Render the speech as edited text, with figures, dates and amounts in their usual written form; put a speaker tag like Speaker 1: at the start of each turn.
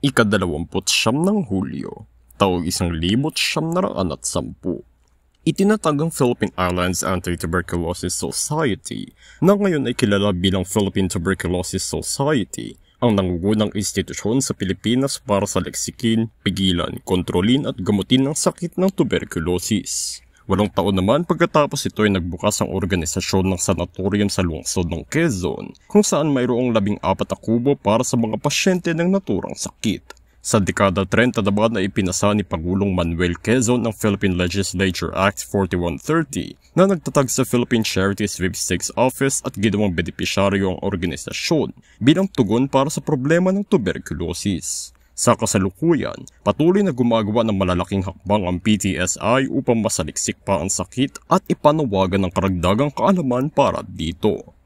Speaker 1: Ika-29 ng Hulyo, taong 1910. Itinatag ang Philippine Islands Anti-Tuberculosis Society na ngayon ay kilala bilang Philippine Tuberculosis Society, ang nangungunang institusyon sa Pilipinas para sa leksikin, pigilan, kontrolin at gamutin ng sakit ng tuberculosis. 8 taon naman pagkatapos ito ay nagbukas ang organisasyon ng sanatorium sa lungsod ng Quezon, kung saan mayroong 14 na kubo para sa mga pasyente ng naturang sakit. Sa dekada 30 naman na ipinasa ni Pangulong Manuel Quezon ang Philippine Legislature Act 4130 na nagtatag sa Philippine Charity Sweepstakes Office at ginawang benepisyaryo ang organisasyon bilang tugon para sa problema ng tuberculosis. Sa kasalukuyan, patuloy na gumagawa ng malalaking hakbang ang PTSI upang masaliksik pa ang sakit at ipanawagan ng karagdagang kaalaman para dito.